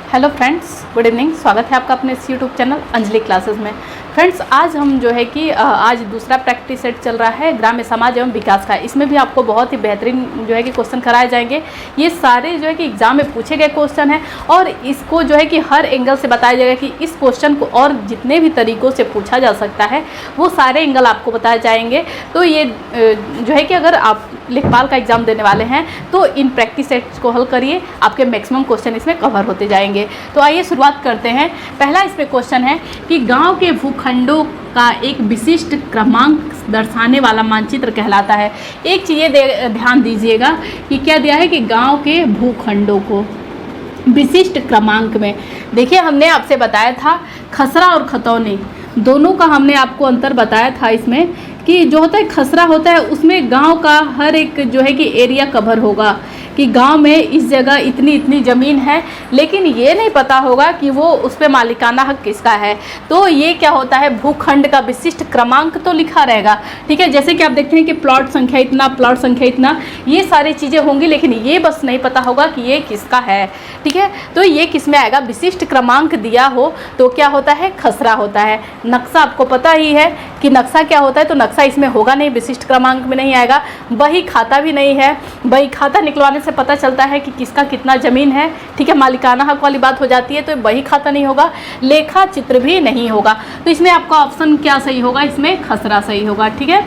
Hello friends, good evening. स्वागत है आपका अपने इस यूट्यूब चैनल अंजलि क्लासेस में। फ्रेंड्स, आज हम जो है कि आज दूसरा प्रैक्टिस सेट चल रहा है ग्राम्य समाज एवं विकास का। इसमें भी आपको बहुत ही बेहतरीन जो है कि क्वेश्चन कराए जाएंगे। ये सारे जो है कि एग्जाम में पूछे गए क्वेश्चन हैं और इसको जो है कि हर एंगल से बताया जाएगा कि इस क्वेश्चन को और जितने भी तरीक़ों से पूछा जा सकता है वो सारे एंगल आपको बताए जाएंगे। तो ये जो है कि अगर आप लेखपाल का एग्ज़ाम देने वाले हैं तो इन प्रैक्टिस सेट्स को हल करिए, आपके मैक्सिमम क्वेश्चन इसमें कवर होते जाएंगे। तो आइए शुरुआत करते हैं। पहला इसमें क्वेश्चन है कि गांव के भूखंडों का एक विशिष्ट क्रमांक दर्शाने वाला मानचित्र कहलाता है। एक चीज़ ध्यान दीजिएगा कि क्या दिया है कि गांव के भूखंडों को विशिष्ट क्रमांक में, देखिए हमने आपसे बताया था खसरा और खतौनी दोनों का हमने आपको अंतर बताया था इसमें कि जो होता है खसरा होता है उसमें गांव का हर एक जो है कि एरिया कवर होगा कि गांव में इस जगह इतनी इतनी ज़मीन है, लेकिन ये नहीं पता होगा कि वो उस पर मालिकाना हक किसका है। तो ये क्या होता है, भूखंड का विशिष्ट क्रमांक तो लिखा रहेगा, ठीक है। जैसे कि आप देखते हैं कि प्लॉट संख्या इतना, प्लॉट संख्या इतना, ये सारी चीज़ें होंगी, लेकिन ये बस नहीं पता होगा कि ये किसका है, ठीक है। तो ये किस में आएगा, विशिष्ट क्रमांक दिया हो तो क्या होता है, खसरा होता है। नक्शा आपको पता ही है कि नक्शा क्या होता है, तो नक्शा इसमें होगा नहीं, विशिष्ट क्रमांक में नहीं आएगा। बही खाता भी नहीं है, बही खाता निकलवाने से पता चलता है कि किसका कितना ज़मीन है, ठीक है, मालिकाना हक वाली बात हो जाती है, तो बही खाता नहीं होगा, लेखा चित्र भी नहीं होगा। तो इसमें आपका ऑप्शन क्या सही होगा, इसमें खसरा सही होगा, ठीक है।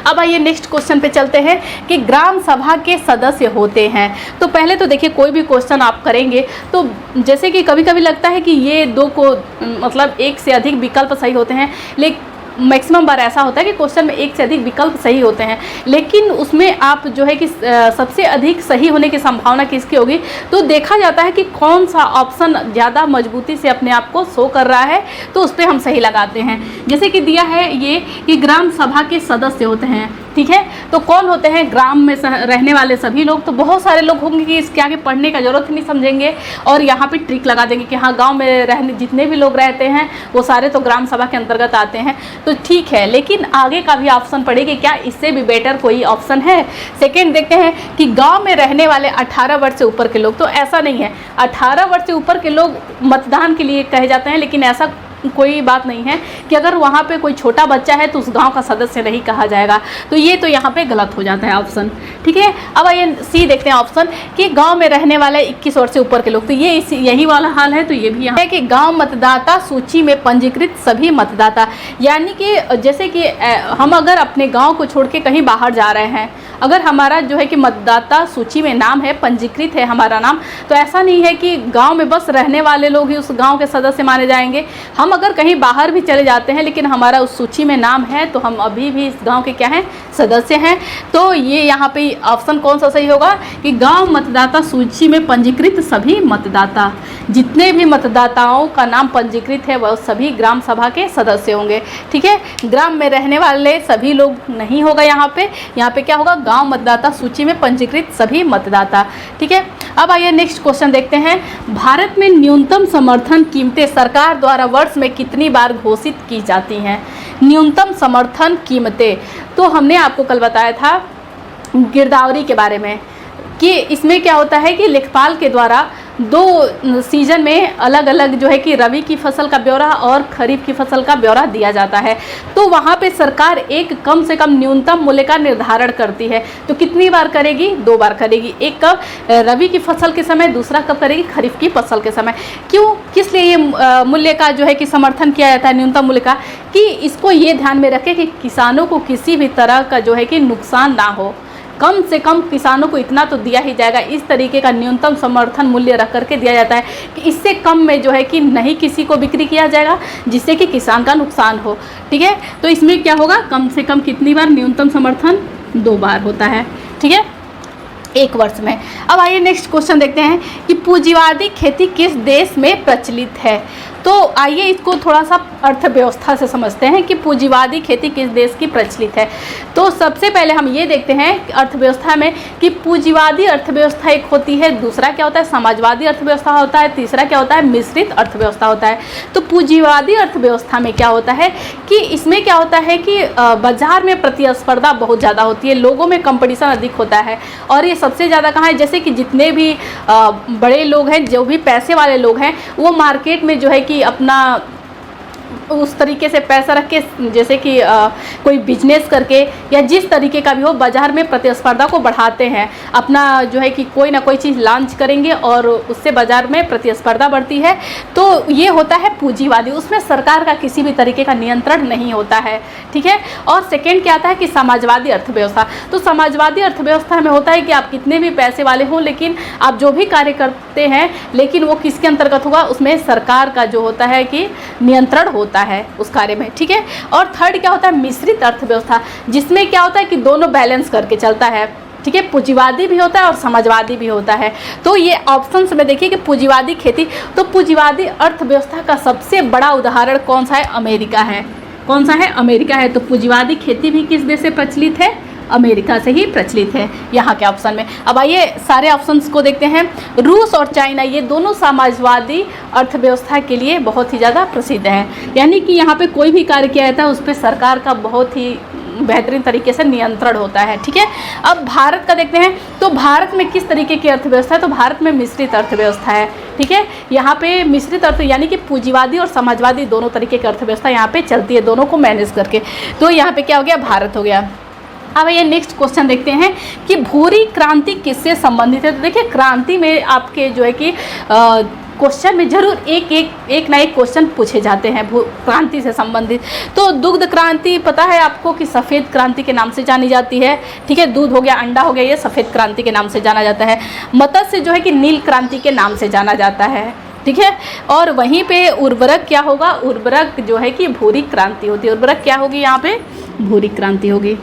अब आइए नेक्स्ट क्वेश्चन पे चलते हैं कि ग्राम सभा के सदस्य होते हैं। तो पहले तो देखिए कोई भी क्वेश्चन आप करेंगे तो जैसे कि कभी कभी लगता है कि ये दो को मतलब एक से अधिक विकल्प सही होते हैं, लेकिन मैक्सिमम बार ऐसा होता है कि क्वेश्चन में एक से अधिक विकल्प सही होते हैं, लेकिन उसमें आप जो है कि सबसे अधिक सही होने की संभावना किसकी होगी, तो देखा जाता है कि कौन सा ऑप्शन ज़्यादा मजबूती से अपने आप को शो कर रहा है, तो उस पर हम सही लगाते हैं। जैसे कि दिया है ये कि ग्राम सभा के सदस्य होते हैं, ठीक है। तो कौन होते हैं, ग्राम में रहने वाले सभी लोग। तो बहुत सारे लोग होंगे कि इसके आगे पढ़ने का जरूरत नहीं समझेंगे और यहाँ पे ट्रिक लगा देंगे कि हाँ गांव में रहने जितने भी लोग रहते हैं वो सारे तो ग्राम सभा के अंतर्गत आते हैं, तो ठीक है। लेकिन आगे का भी ऑप्शन पड़ेगी, क्या इससे भी बेटर कोई ऑप्शन है। सेकेंड देखते हैं कि गाँव में रहने वाले 18 वर्ष से ऊपर के लोग, तो ऐसा नहीं है 18 वर्ष से ऊपर के लोग मतदान के लिए कहे जाते हैं, लेकिन ऐसा कोई बात नहीं है कि अगर वहाँ पे कोई छोटा बच्चा है तो उस गांव का सदस्य नहीं कहा जाएगा। तो ये तो यहाँ पे गलत हो जाता है ऑप्शन, ठीक है। अब आइए सी देखते हैं ऑप्शन कि गांव में रहने वाले 21 वर्ष से ऊपर के लोग, तो ये यही वाला हाल है। तो ये भी यहाँ है कि गांव मतदाता सूची में पंजीकृत सभी मतदाता, यानी कि जैसे कि हम अगर अपने गाँव को छोड़ के कहीं बाहर जा रहे हैं, अगर हमारा जो है कि मतदाता सूची में नाम है, पंजीकृत है हमारा नाम, तो ऐसा नहीं है कि गांव में बस रहने वाले लोग ही उस गांव के सदस्य माने जाएंगे। हम अगर कहीं बाहर भी चले जाते हैं लेकिन हमारा उस सूची में नाम है तो हम अभी भी इस गांव के क्या हैं, सदस्य हैं। तो ये यहाँ पे ऑप्शन कौन सा सही होगा कि गांव मतदाता सूची में पंजीकृत सभी मतदाता, जितने भी मतदाताओं का नाम पंजीकृत है वह सभी ग्राम सभा के सदस्य होंगे, ठीक है। ग्राम में रहने वाले सभी लोग नहीं होगा यहाँ पे क्या होगा, गांव मतदाता सूची में पंजीकृत सभी मतदाता, ठीक है। अब आइए नेक्स्ट क्वेश्चन देखते हैं। भारत में न्यूनतम समर्थन कीमतें सरकार द्वारा वर्ष में कितनी बार घोषित की जाती हैं। न्यूनतम समर्थन कीमतें, तो हमने आपको कल बताया था गिरदावरी के बारे में कि इसमें क्या होता है कि लेखपाल के द्वारा 2 सीजन में अलग अलग जो है कि रबी की फसल का ब्यौरा और खरीफ की फसल का ब्यौरा दिया जाता है। तो वहाँ पे सरकार एक कम से कम न्यूनतम मूल्य का निर्धारण करती है। तो कितनी बार करेगी, 2 बार करेगी, एक कब रबी की फसल के समय, दूसरा कब करेगी, खरीफ की फसल के समय। क्यों, किस लिए ये मूल्य का जो है कि समर्थन किया जाता है, न्यूनतम मूल्य का, कि इसको ये ध्यान में रखें कि किसानों को किसी भी तरह का जो है कि नुकसान ना हो, कम से कम किसानों को इतना तो दिया ही जाएगा। इस तरीके का न्यूनतम समर्थन मूल्य रख करके दिया जाता है कि इससे कम में जो है कि नहीं किसी को बिक्री किया जाएगा जिससे कि किसान का नुकसान हो, ठीक है। तो इसमें क्या होगा, कम से कम कितनी बार, न्यूनतम समर्थन 2 बार होता है, ठीक है, एक वर्ष में। अब आइए नेक्स्ट क्वेश्चन देखते हैं कि पूंजीवादी खेती किस देश में प्रचलित है। तो आइए इसको थोड़ा सा अर्थव्यवस्था से समझते हैं कि पूंजीवादी खेती किस देश की प्रचलित है। तो सबसे पहले हम ये देखते हैं अर्थव्यवस्था में कि पूंजीवादी अर्थव्यवस्था एक होती है, दूसरा क्या होता है समाजवादी अर्थव्यवस्था होता है, तीसरा क्या होता है मिश्रित अर्थव्यवस्था होता है। तो पूंजीवादी अर्थव्यवस्था में क्या होता है कि इसमें क्या होता है कि बाजार में प्रतिस्पर्धा बहुत ज़्यादा होती है, लोगों में कंपटीशन अधिक होता है। और ये सबसे ज़्यादा कहाँ है, जैसे कि जितने भी बड़े लोग हैं, जो भी पैसे वाले लोग हैं, वो मार्केट में जो है कि अपना उस तरीके से पैसा रख के, जैसे कि कोई बिजनेस करके या जिस तरीके का भी हो, बाज़ार में प्रतिस्पर्धा को बढ़ाते हैं। अपना जो है कि कोई ना कोई चीज़ लॉन्च करेंगे और उससे बाज़ार में प्रतिस्पर्धा बढ़ती है। तो ये होता है पूंजीवादी, उसमें सरकार का किसी भी तरीके का नियंत्रण नहीं होता है, ठीक है। और सेकेंड क्या आता है कि समाजवादी अर्थव्यवस्था। तो समाजवादी अर्थव्यवस्था में होता है कि आप कितने भी पैसे वाले हों, लेकिन आप जो भी कार्य करते हैं, लेकिन वो किसके अंतर्गत होगा, उसमें सरकार का जो होता है कि नियंत्रण होता है उस कार्य में, ठीक है। और थर्ड क्या होता है मिश्रित अर्थव्यवस्था, जिसमें क्या होता है कि दोनों बैलेंस करके चलता है, ठीक है। पूंजीवादी भी होता है और समाजवादी भी होता है। तो ये ऑप्शंस में देखिए कि पूंजीवादी खेती, तो पूंजीवादी अर्थव्यवस्था का सबसे बड़ा उदाहरण कौन सा है, अमेरिका है। कौन सा है, अमेरिका है। तो पूंजीवादी खेती भी किस देश से प्रचलित है, अमेरिका से ही प्रचलित है यहाँ के ऑप्शन में। अब आइए सारे ऑप्शंस को देखते हैं। रूस और चाइना ये दोनों समाजवादी अर्थव्यवस्था के लिए बहुत ही ज़्यादा प्रसिद्ध हैं, यानी कि यहाँ पे कोई भी कार्य किया जाता है उस पर सरकार का बहुत ही बेहतरीन तरीके से नियंत्रण होता है, ठीक है। अब भारत का देखते हैं, तो भारत में किस तरीके की अर्थव्यवस्था है, तो भारत में मिश्रित अर्थव्यवस्था है, ठीक है। यहाँ पे मिश्रित अर्थ यानी कि पूंजीवादी और समाजवादी दोनों तरीके की अर्थव्यवस्था यहाँ पे चलती है, दोनों को मैनेज करके। तो यहाँ पे क्या हो गया, भारत हो गया। अब ये नेक्स्ट क्वेश्चन देखते हैं कि भूरी क्रांति किससे संबंधित है। तो देखिए क्रांति में आपके जो है कि क्वेश्चन में जरूर एक ना एक क्वेश्चन पूछे जाते हैं क्रांति से संबंधित। तो दुग्ध क्रांति पता है आपको कि सफ़ेद क्रांति के नाम से जानी जाती है, ठीक है। दूध हो गया, अंडा हो गया, ये सफ़ेद क्रांति के नाम से जाना जाता है। मत्स्य जो है कि नील क्रांति के नाम से जाना जाता है, ठीक है। और वहीं पे उर्वरक क्या होगा, उर्वरक जो है कि भूरी क्रांति होती है। उर्वरक क्या होगी, यहाँ पे भूरी क्रांति होगी,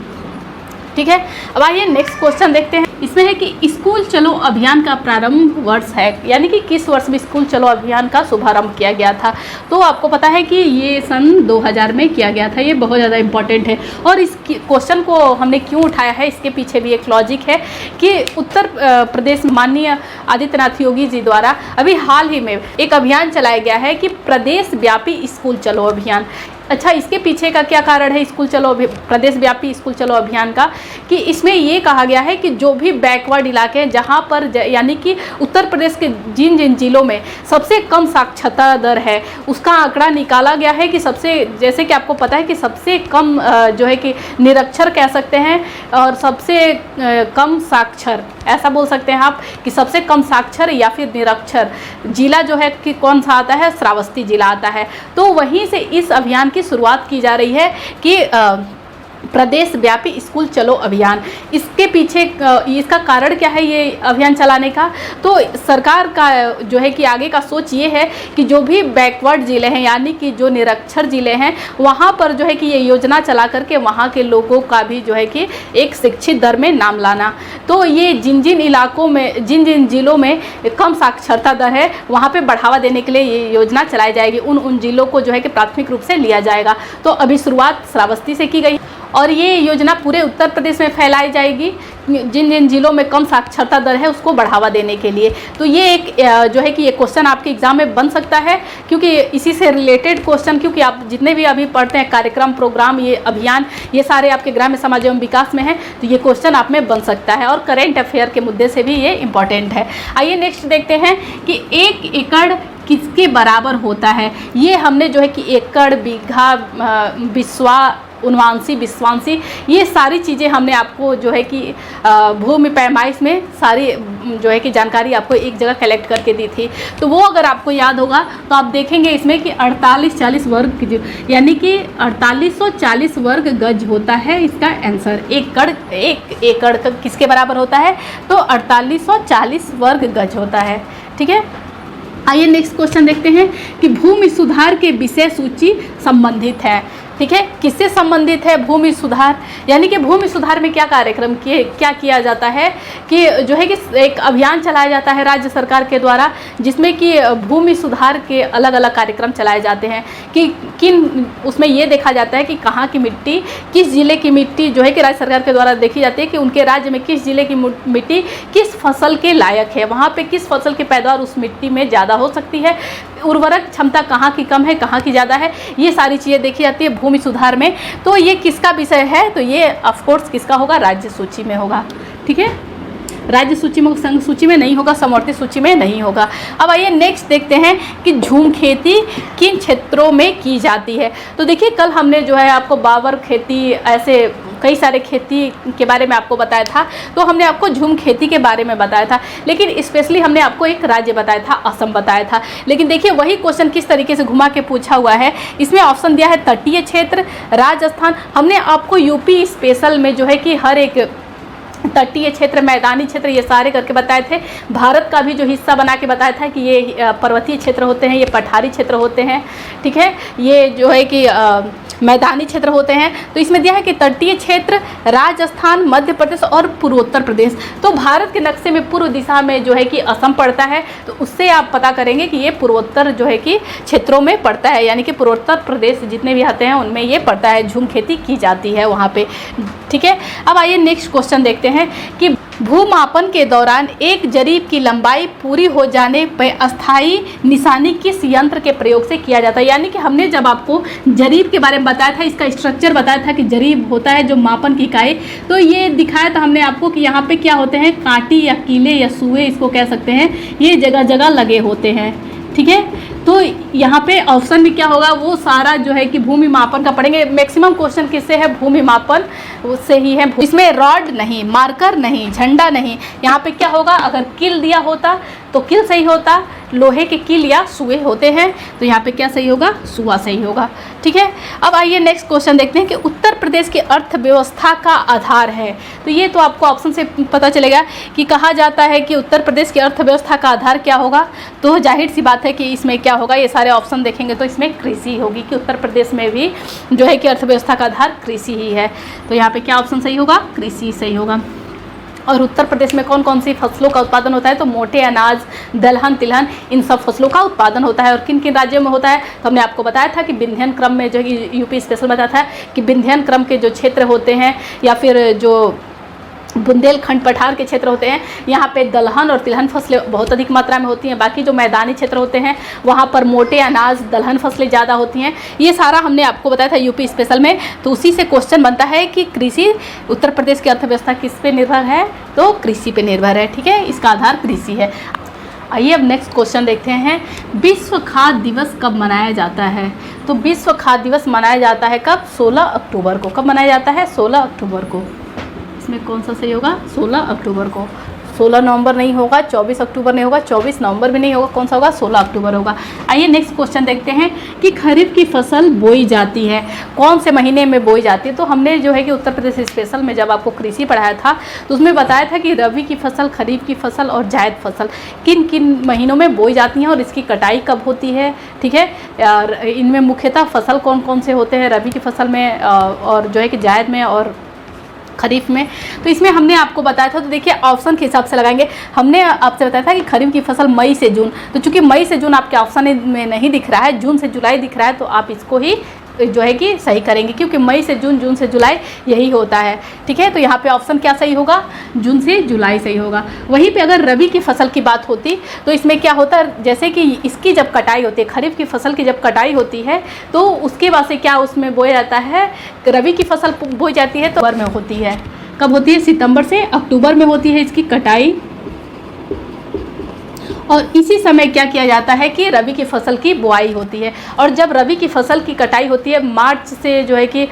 ठीक है। अब आइए नेक्स्ट क्वेश्चन देखते हैं। इसमें है कि स्कूल चलो अभियान का प्रारंभ वर्ष है, यानी कि किस वर्ष में स्कूल चलो अभियान का शुभारंभ किया गया था। तो आपको पता है कि ये सन 2000 में किया गया था। ये बहुत ज़्यादा इंपॉर्टेंट है। और इस क्वेश्चन को हमने क्यों उठाया है, इसके पीछे भी एक लॉजिक है कि उत्तर प्रदेश में माननीय आदित्यनाथ योगी जी द्वारा अभी हाल ही में एक अभियान चलाया गया है कि प्रदेश व्यापी स्कूल चलो अभियान। अच्छा, इसके पीछे का क्या कारण है स्कूल चलो प्रदेश व्यापी स्कूल चलो अभियान का, कि इसमें ये कहा गया है कि जो भी बैकवर्ड इलाके हैं जहाँ पर यानी कि उत्तर प्रदेश के जिन जिन जिलों में सबसे कम साक्षरता दर है, उसका आंकड़ा निकाला गया है कि सबसे, जैसे कि आपको पता है कि सबसे कम जो है कि निरक्षर कह सकते हैं और सबसे कम साक्षर, ऐसा बोल सकते हैं आप कि सबसे कम साक्षर या फिर निरक्षर जिला जो है कि कौन सा आता है, श्रावस्ती जिला आता है। तो वहीं से इस अभियान की शुरुआत की जा रही है कि प्रदेश व्यापी स्कूल चलो अभियान। इसके पीछे इसका कारण क्या है ये अभियान चलाने का, तो सरकार का जो है कि आगे का सोच ये है कि जो भी बैकवर्ड ज़िले हैं यानी कि जो निरक्षर ज़िले हैं वहाँ पर जो है कि ये योजना चला करके वहाँ के लोगों का भी जो है कि एक शिक्षित दर में नाम लाना। तो ये जिन जिन इलाकों में, जिन जिन ज़िलों में कम साक्षरता दर है वहाँ पर बढ़ावा देने के लिए ये योजना चलाई जाएगी। उन ज़िलों को जो है कि प्राथमिक रूप से लिया जाएगा। तो अभी शुरुआत श्रावस्ती से की गई और ये योजना पूरे उत्तर प्रदेश में फैलाई जाएगी जिन जिन जिलों में कम साक्षरता दर है उसको बढ़ावा देने के लिए। तो ये एक जो है कि ये क्वेश्चन आपके एग्जाम में बन सकता है, क्योंकि इसी से रिलेटेड क्वेश्चन, क्योंकि आप जितने भी अभी पढ़ते हैं कार्यक्रम, प्रोग्राम, ये अभियान, ये सारे आपके ग्राम्य समाज एवं विकास में है, तो ये क्वेश्चन आप में बन सकता है। और करेंट अफेयर के मुद्दे से भी ये इंपॉर्टेंट है। आइए नेक्स्ट देखते हैं कि 1 एकड़ किसके बराबर होता है। ये हमने जो है कि एकड़, बीघा, बिस्वा, उनवांशी, विश्वांशी, ये सारी चीज़ें हमने आपको जो है कि भूमि पैमाइश में सारी जो है कि जानकारी आपको एक जगह कलेक्ट करके दी थी। तो वो अगर आपको याद होगा तो आप देखेंगे इसमें कि 4840 वर्ग यानी कि 4840 वर्ग गज होता है इसका आंसर। एक एकड़ किसके बराबर होता है, तो 4840 वर्ग गज होता है, ठीक है। आइए नेक्स्ट क्वेश्चन देखते हैं कि भूमि सुधार के विषय सूची संबंधित है। ठीक है। किससे संबंधित है? भूमि सुधार, यानी कि भूमि सुधार में क्या कार्यक्रम क्या किया जाता है कि जो है कि एक अभियान चलाया जाता है राज्य सरकार के द्वारा, जिसमें कि भूमि सुधार के अलग अलग कार्यक्रम चलाए जाते हैं कि किन उसमें ये देखा जाता है कि कहाँ की मिट्टी, किस जिले की मिट्टी जो है कि राज्य सरकार के द्वारा देखी जाती है कि उनके राज्य में किस जिले की मिट्टी किस फसल के लायक है, वहाँ पे किस फसल की पैदावार उस मिट्टी में ज़्यादा हो सकती है, उर्वरक क्षमता कहाँ की कम है, कहाँ की ज़्यादा है, ये सारी चीज़ें देखी जाती है भूमि सुधार में। तो ये किसका विषय है? तो ये ऑफकोर्स किसका होगा? राज्य सूची में होगा। ठीक है, राज्य सूची में, संघ सूची में नहीं होगा, समवर्ती सूची में नहीं होगा। अब आइए नेक्स्ट देखते हैं कि झूम खेती किन क्षेत्रों में की जाती है। तो देखिए कल हमने जो है आपको बावर खेती, ऐसे कई सारे खेती के बारे में आपको बताया था, तो हमने आपको झूम खेती के बारे में बताया था, लेकिन स्पेशली हमने आपको एक राज्य बताया था, असम बताया था। लेकिन देखिए वही क्वेश्चन किस तरीके से घुमा के पूछा हुआ है। इसमें ऑप्शन दिया है तटीय क्षेत्र, राजस्थान। हमने आपको यूपी स्पेशल में जो है कि हर एक तटीय क्षेत्र, मैदानी क्षेत्र, ये सारे करके बताए थे। भारत का भी जो हिस्सा बना के बताया था कि ये पर्वतीय क्षेत्र होते हैं, ये पठारी क्षेत्र होते हैं, ठीक है, ये जो है कि मैदानी क्षेत्र होते हैं। तो इसमें दिया है कि तटीय क्षेत्र, राजस्थान, मध्य प्रदेश और पूर्वोत्तर प्रदेश। तो भारत के नक्शे में पूर्व दिशा में जो है कि असम पड़ता है, तो उससे आप पता करेंगे कि ये पूर्वोत्तर जो है कि क्षेत्रों में पड़ता है, यानी कि पूर्वोत्तर प्रदेश जितने भी आते हैं उनमें ये पड़ता है, झूम खेती की जाती है वहाँ पे। ठीक है, अब आइए नेक्स्ट क्वेश्चन देखते हैं कि भूमापन के दौरान एक जरीब की लंबाई पूरी हो जाने पर अस्थायी निशानी किस यंत्र के प्रयोग से किया जाता है। यानी कि हमने जब आपको जरीब के बारे में बताया था, इसका स्ट्रक्चर बताया था कि जरीब होता है जो मापन की इकाई, तो ये दिखाया था हमने आपको कि यहाँ पे क्या होते हैं, कांटी या कीले या सुए इसको कह सकते हैं, ये जगह जगह लगे होते हैं। ठीक है, तो यहाँ पे ऑप्शन में क्या होगा, वो सारा जो है कि भूमि मापन का पढ़ेंगे। मैक्सिमम क्वेश्चन किससे है? भूमि मापन से ही है। इसमें रॉड नहीं, मार्कर नहीं, झंडा नहीं, यहाँ पे क्या होगा, अगर किल दिया होता तो किल सही होता, लोहे के किल या सुए होते हैं, तो यहाँ पे क्या सही होगा? सुआ सही होगा। ठीक है, अब आइए नेक्स्ट क्वेश्चन देखते हैं कि उत्तर प्रदेश की अर्थव्यवस्था का आधार है। तो ये तो आपको ऑप्शन से पता चलेगा कि कहा जाता है कि उत्तर प्रदेश की अर्थव्यवस्था का आधार क्या होगा, तो जाहिर सी बात है कि इसमें क्या होगा, ये सारे ऑप्शन देखेंगे तो इसमें कृषि होगी, कि उत्तर प्रदेश में भी जो है कि अर्थव्यवस्था का आधार कृषि ही है। तो यहाँ पे क्या ऑप्शन सही होगा? कृषि सही होगा। और उत्तर प्रदेश में कौन कौन सी फसलों का उत्पादन होता है? तो मोटे अनाज, दलहन, तिलहन, इन सब फसलों का उत्पादन होता है। और किन किन राज्यों में होता है? तो हमने आपको बताया था कि विंध्यन क्रम में, जो यूपी स्पेशल बताया था कि विंध्यन क्रम के जो क्षेत्र होते हैं या फिर जो बुंदेलखंड पठार के क्षेत्र होते हैं, यहाँ पे दलहन और तिलहन फसलें बहुत अधिक मात्रा में होती हैं। बाकी जो मैदानी क्षेत्र होते हैं वहाँ पर मोटे अनाज, दलहन फसलें ज़्यादा होती हैं। ये सारा हमने आपको बताया था यूपी स्पेशल में। तो उसी से क्वेश्चन बनता है कि कृषि, उत्तर प्रदेश की अर्थव्यवस्था किस पे निर्भर है? तो कृषि पे निर्भर है। ठीक है, इसका आधार कृषि है। आइए अब नेक्स्ट क्वेश्चन देखते हैं, विश्व खाद्य दिवस कब मनाया जाता है? तो विश्व खाद्य दिवस मनाया जाता है कब? 16 अक्टूबर को। कब मनाया जाता है? 16 अक्टूबर को। इसमें कौन सा सही होगा? 16 अक्टूबर को। 16 नवंबर नहीं होगा, 24 अक्टूबर नहीं होगा, 24 नवंबर भी नहीं होगा, कौन सा होगा? 16 अक्टूबर होगा। आइए नेक्स्ट क्वेश्चन देखते हैं कि खरीफ की फसल बोई जाती है, कौन से महीने में बोई जाती है? तो हमने जो है कि उत्तर प्रदेश स्पेशल में जब आपको कृषि पढ़ाया था तो उसमें बताया था कि रबी की फसल, खरीफ की फसल और जायद फसल किन किन महीनों में बोई जाती हैं और इसकी कटाई कब होती है। ठीक है, और इनमें मुख्यतः फसल कौन कौन से होते हैं रबी की फसल में और जो है कि जायद में और खरीफ में। तो इसमें हमने आपको बताया था, तो देखिए ऑप्शन के हिसाब से लगाएंगे। हमने आपसे बताया था कि खरीफ की फसल मई से जून, तो चूंकि मई से जून आपके ऑप्शन में नहीं दिख रहा है, जून से जुलाई दिख रहा है, तो आप इसको ही जो है कि सही करेंगे, क्योंकि मई से जून, जून से जुलाई यही होता है। ठीक है, तो यहाँ पे ऑप्शन क्या सही होगा? जून से जुलाई सही होगा। वहीं पे अगर रबी की फसल की बात होती तो इसमें क्या होता, जैसे कि इसकी जब कटाई होती है, खरीफ की फसल की जब कटाई होती है तो उसके बाद से क्या उसमें बोया जाता है, रबी की फसल बोई जाती है तो अक्टूबर में होती है। कब होती है? सितंबर से अक्टूबर में होती है इसकी कटाई। और इसी समय क्या किया जाता है कि रबी की फसल की बुआई होती है। और जब रबी की फसल की कटाई होती है मार्च से जो है कि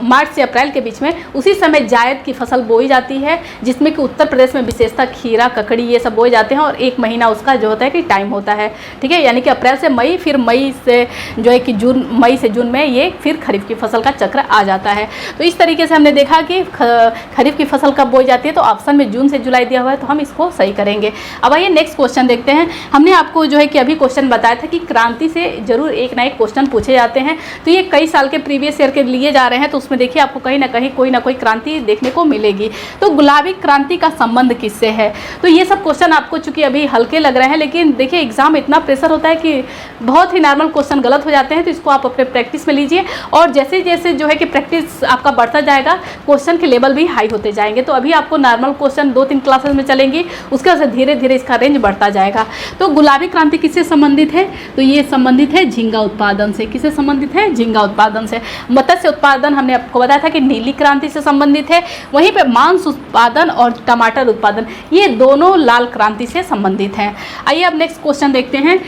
मार्च से अप्रैल के बीच में, उसी समय जायद की फसल बोई जाती है, जिसमें कि उत्तर प्रदेश में विशेषतः खीरा, ककड़ी ये सब बोए जाते हैं और एक महीना उसका जो होता है कि टाइम होता है। ठीक है, यानी कि अप्रैल से मई, फिर मई से जो है कि जून, मई से जून में ये फिर खरीफ की फसल का चक्र आ जाता है। तो इस तरीके से हमने देखा कि खरीफ की फसल कब बोई जाती है, तो ऑप्शन में जून से जुलाई दिया हुआ है, तो हम इसको सही करेंगे। अब आइए नेक्स्ट क्वेश्चन देखते देखते हैं। हमने आपको जो है कि अभी क्वेश्चन बताया था कि क्रांति से जरूर एक ना एक क्वेश्चन पूछे जाते हैं, तो ये कई साल के प्रीवियस ईयर के लिए जा रहे हैं, तो उसमें देखिए आपको कहीं ना कहीं कोई ना कोई क्रांति देखने को मिलेगी। तो गुलाबी क्रांति का संबंध किससे है? तो ये सब क्वेश्चन आपको चूंकि अभी हल्के लग रहे हैं, लेकिन देखिए एग्जाम इतना प्रेशर होता है कि बहुत ही नॉर्मल क्वेश्चन गलत हो जाते हैं, तो इसको आप अपने प्रैक्टिस में लीजिए, और जैसे जैसे जो है कि प्रैक्टिस आपका बढ़ता जाएगा क्वेश्चन के लेवल भी हाई होते जाएंगे। तो अभी आपको नॉर्मल क्वेश्चन 2-3 क्लासेस में चलेंगी, उसके बाद धीरे धीरे इसका रेंज बढ़ता जाएगा। तो गुलाबी क्रांति किससे संबंधित है? तो ये संबंधित है झींगा उत्पादन से। किससे संबंधित है? झींगा उत्पादन से। मत्स्य उत्पादन हमने आपको बताया था कि नीली क्रांति से संबंधित है। वहीं पे मांस उत्पादन और टमाटर उत्पादन ये दोनों लाल क्रांति से संबंधित हैं। आइए अब नेक्स्ट क्वेश्चन देखते हैं।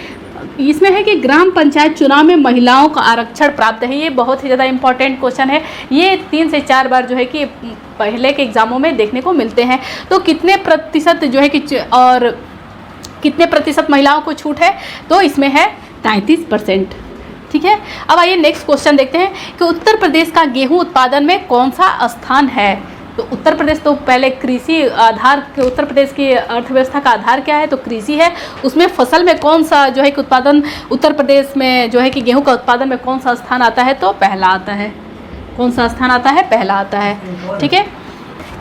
इसमें है कि ग्राम पंचायत चुनाव में महिलाओं का आरक्षण प्राप्त है। ये बहुत ही ज़्यादा इंपॉर्टेंट क्वेश्चन है। ये 3 से 4 बार जो है कि पहले के एग्जामों में देखने को मिलते हैं। तो कितने प्रतिशत जो है कि और कितने प्रतिशत महिलाओं को छूट है? तो इसमें है 33%। ठीक है, अब आइए नेक्स्ट क्वेश्चन देखते हैं कि उत्तर प्रदेश का गेहूं उत्पादन में कौन सा स्थान है? तो उत्तर प्रदेश तो पहले कृषि आधार के, उत्तर प्रदेश की अर्थव्यवस्था का आधार क्या है? तो कृषि है। उसमें फसल में कौन सा जो है कि उत्पादन उत्तर प्रदेश में जो है कि गेहूं का उत्पादन में कौन सा स्थान आता है? तो पहला आता है। कौन सा स्थान आता है? पहला आता है। ठीक है,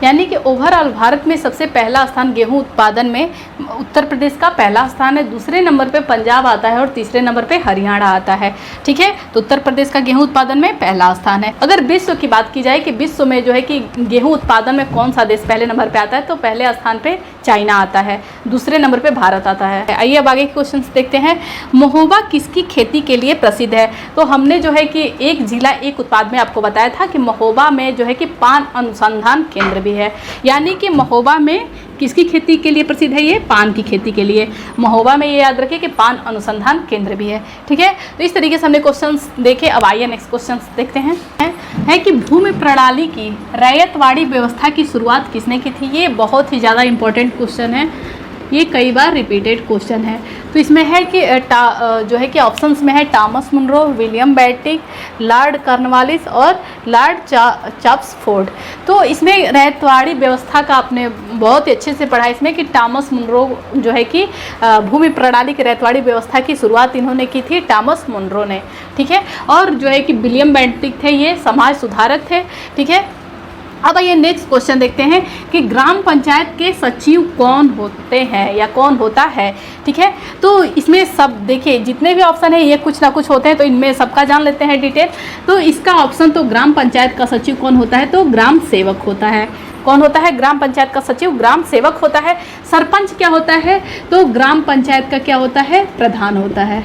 यानी कि ओवरऑल भारत में सबसे पहला स्थान गेहूं उत्पादन में उत्तर प्रदेश का पहला स्थान है। दूसरे नंबर पे पंजाब आता है और तीसरे नंबर पे हरियाणा आता है। ठीक है, तो उत्तर प्रदेश का गेहूं उत्पादन में पहला स्थान है। अगर विश्व की बात की जाए कि विश्व में जो है कि गेहूं उत्पादन में कौन सा देश पहले नंबर पे आता है, तो पहले स्थान पे चाइना आता है, दूसरे नंबर पे भारत आता है। आइए अब आगे के क्वेश्चन देखते हैं। महोबा किसकी खेती के लिए प्रसिद्ध है? तो हमने जो है कि एक जिला एक उत्पाद में आपको बताया था कि महोबा में जो है कि पान अनुसंधान केंद्र भी है। यानी कि महोबा में किसकी खेती के लिए प्रसिद्ध है? ये पान की खेती के लिए। महोबा में ये याद रखिए कि पान अनुसंधान केंद्र भी है। ठीक है, तो इस तरीके से हमने क्वेश्चंस देखे। अब आइए नेक्स्ट क्वेश्चंस देखते हैं। है कि भूमि प्रणाली की रैयतवाड़ी व्यवस्था की शुरुआत किसने की थी? ये बहुत ही ज़्यादा इंपॉर्टेंट क्वेश्चन है, ये कई बार रिपीटेड क्वेश्चन है। तो इसमें है कि जो है कि ऑप्शंस में है Thomas Munro, William Bentinck, Lord Cornwallis और लॉर्ड चेम्सफोर्ड। तो इसमें रैयतवाड़ी व्यवस्था का आपने बहुत ही अच्छे से पढ़ा इसमें कि टॉमस मुनरो जो है कि भूमि प्रणाली की रैयतवाड़ी व्यवस्था की शुरुआत इन्होंने की थी, टॉमस मुनरो ने। ठीक है, और जो है कि विलियम बेंटिक थे, ये समाज सुधारक थे। ठीक है, अब आइए नेक्स्ट क्वेश्चन देखते हैं कि ग्राम पंचायत के सचिव कौन होते हैं या कौन होता है? ठीक है, तो इसमें सब देखिए जितने भी ऑप्शन है ये कुछ ना कुछ होते हैं, तो इनमें सबका जान लेते हैं डिटेल। तो इसका ऑप्शन तो ग्राम पंचायत का सचिव कौन होता है? तो ग्राम सेवक होता है। कौन होता है? ग्राम पंचायत का सचिव ग्राम सेवक होता है। सरपंच क्या होता है? तो ग्राम पंचायत का क्या होता है? प्रधान होता है।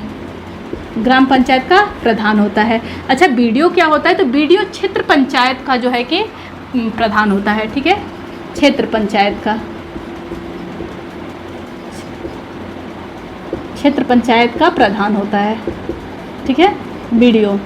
ग्राम पंचायत का प्रधान होता है। अच्छा, बीडीओ क्या होता है? तो बीडीओ क्षेत्र पंचायत का जो है कि प्रधान होता है। ठीक है, क्षेत्र पंचायत का, क्षेत्र पंचायत का प्रधान होता है। ठीक है, बीडीओ।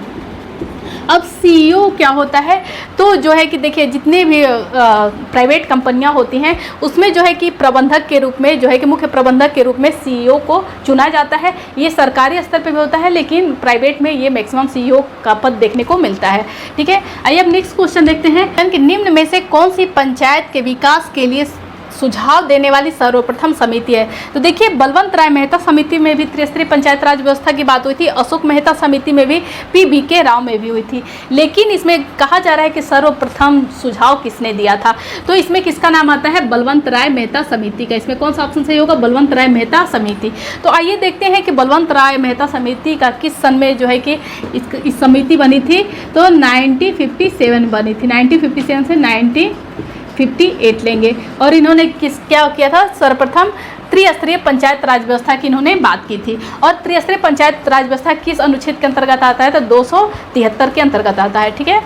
अब सीईओ क्या होता है? तो जो है कि देखिए जितने भी प्राइवेट कंपनियां होती हैं उसमें जो है कि प्रबंधक के रूप में जो है कि मुख्य प्रबंधक के रूप में सीईओ को चुना जाता है। ये सरकारी स्तर पे भी होता है, लेकिन प्राइवेट में ये मैक्सिमम सीईओ का पद देखने को मिलता है। ठीक है, आइए अब नेक्स्ट क्वेश्चन देखते हैं कि निम्न में से कौन सी पंचायत के विकास के लिए सुझाव देने वाली सर्वप्रथम समिति है? तो देखिए बलवंत राय मेहता समिति में भी त्रिस्तरीय पंचायत राज व्यवस्था की बात हुई थी, अशोक मेहता समिति में भी, PBK राव में भी हुई थी। लेकिन इसमें कहा जा रहा है कि सर्वप्रथम सुझाव किसने दिया था? तो इसमें किसका नाम आता है? बलवंत राय मेहता समिति का। इसमें कौन सा ऑप्शन सही होगा? बलवंत राय मेहता समिति। तो आइए देखते हैं कि बलवंत राय मेहता समिति का किस सन में जो है कि इस समिति बनी थी? तो 1957 बनी थी। 1957 से 1958 लेंगे। और इन्होंने क्या किया था? सर्वप्रथम त्रिस्तरीय पंचायत राज व्यवस्था की इन्होंने बात की थी। और त्रिस्तरीय पंचायत राज व्यवस्था किस अनुच्छेद के अंतर्गत आता है? तो 273 के अंतर्गत आता है। ठीक है,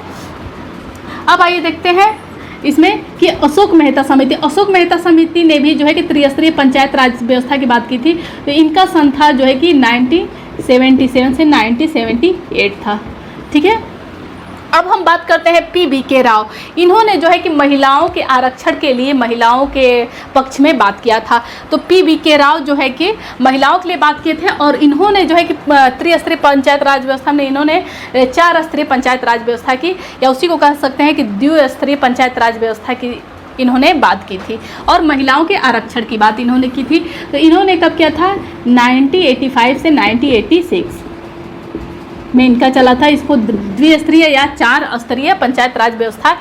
अब आइए देखते हैं इसमें कि अशोक मेहता समिति ने भी जो है कि त्रिस्तरीय पंचायत राज व्यवस्था की बात की थी। तो इनका सन था जो है कि 1977 से 1978 था। ठीक है, अब हम बात करते हैं PBK राव। इन्होंने जो है कि महिलाओं के आरक्षण के लिए महिलाओं के पक्ष में बात किया था। तो PBK राव जो है कि महिलाओं के लिए बात किए थे, और इन्होंने जो है कि त्रिस्तरीय पंचायत राज व्यवस्था में इन्होंने 4 स्तरीय पंचायत राज व्यवस्था की, या उसी को कह सकते हैं कि द्विस्तरीय पंचायत राज व्यवस्था की इन्होंने बात की थी। और महिलाओं के आरक्षण की बात इन्होंने की थी। तो इन्होंने कब किया था? 1985 से 1986 में इनका चला था। इसको द्विस्तरीय या 4 स्तरीय पंचायत राज व्यवस्था,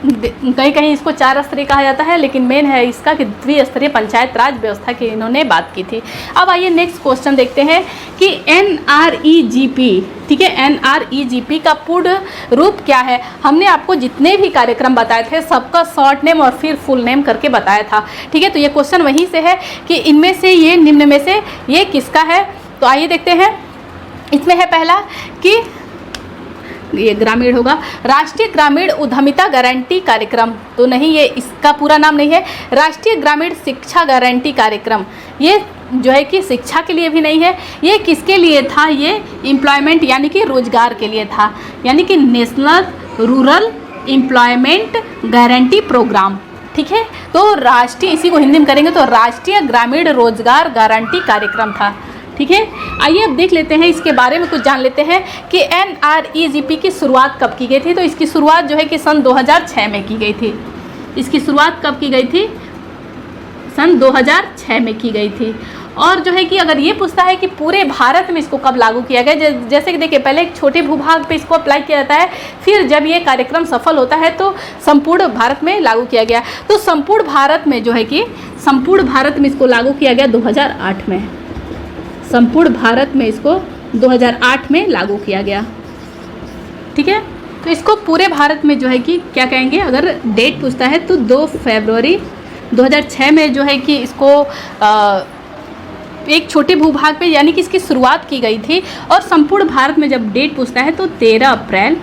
कहीं कहीं इसको 4 स्तरीय कहा जाता है, लेकिन मेन है इसका कि द्विस्तरीय पंचायत राज व्यवस्था की इन्होंने बात की थी। अब आइए नेक्स्ट क्वेश्चन देखते हैं कि NREGP, ठीक है, NREGP का पूर्ण रूप क्या है? हमने आपको जितने भी कार्यक्रम बताए थे सबका शॉर्ट नेम और फिर फुल नेम करके बताया था, ठीक है। तो ये क्वेश्चन वहीं से है कि इनमें से ये निम्न में से ये किसका है। तो आइए देखते हैं। इसमें है पहला कि ये ग्रामीण होगा, राष्ट्रीय ग्रामीण उद्यमिता गारंटी कार्यक्रम। तो नहीं, ये इसका पूरा नाम नहीं है, राष्ट्रीय ग्रामीण शिक्षा गारंटी कार्यक्रम। ये जो है कि शिक्षा के लिए भी नहीं है, ये किसके लिए था? ये एम्प्लॉयमेंट यानी कि रोजगार के लिए था, यानी कि national rural employment guarantee programme, ठीक है। तो राष्ट्रीय, इसी को हिंदी में करेंगे तो राष्ट्रीय ग्रामीण रोजगार गारंटी कार्यक्रम था, ठीक है। आइए अब देख लेते हैं, इसके बारे में कुछ जान लेते हैं कि NREGP की शुरुआत कब की गई थी। तो इसकी शुरुआत जो है कि सन 2006 में की गई थी। इसकी शुरुआत कब की गई थी? सन 2006 में की गई थी। और जो है कि अगर ये पूछता है कि पूरे भारत में इसको कब लागू किया गया, जैसे कि देखिए पहले एक छोटे भूभाग पे इसको अप्लाई किया जाता है, फिर जब ये कार्यक्रम सफल होता है तो संपूर्ण भारत में लागू किया गया। तो संपूर्ण भारत में जो है कि संपूर्ण भारत में इसको लागू किया गया 2008 में। संपूर्ण भारत में इसको 2008 में लागू किया गया, ठीक है। तो इसको पूरे भारत में जो है कि क्या कहेंगे, अगर डेट पूछता है तो 2 फरवरी 2006 में जो है कि इसको एक छोटे भूभाग पे यानी कि इसकी शुरुआत की गई थी। और संपूर्ण भारत में जब डेट पूछता है तो 13 अप्रैल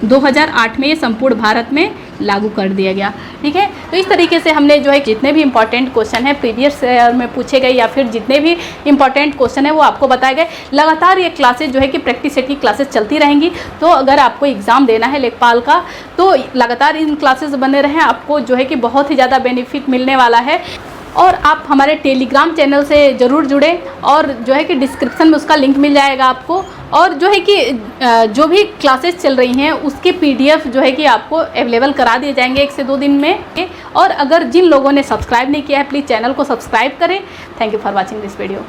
2008 में ये संपूर्ण भारत में लागू कर दिया गया, ठीक है। तो इस तरीके से हमने जो है जितने भी इंपॉर्टेंट क्वेश्चन है प्रीवियस ईयर में पूछे गए या फिर जितने भी इंपॉर्टेंट क्वेश्चन है वो आपको बताए गए। लगातार ये क्लासेस जो है कि प्रैक्टिस सेट की क्लासेस चलती रहेंगी। तो अगर आपको एग्ज़ाम देना है लेखपाल का तो लगातार इन क्लासेस बने रहें, आपको जो है कि बहुत ही ज़्यादा बेनिफिट मिलने वाला है। और आप हमारे टेलीग्राम चैनल से ज़रूर जुड़ें और जो है कि डिस्क्रिप्शन में उसका लिंक मिल जाएगा आपको। और जो है कि जो भी क्लासेस चल रही हैं उसके PDF जो है कि आपको अवेलेबल करा दिए जाएंगे 1 से 2 दिन में। और अगर जिन लोगों ने सब्सक्राइब नहीं किया है प्लीज़ चैनल को सब्सक्राइब करें। Thank you for watching this video.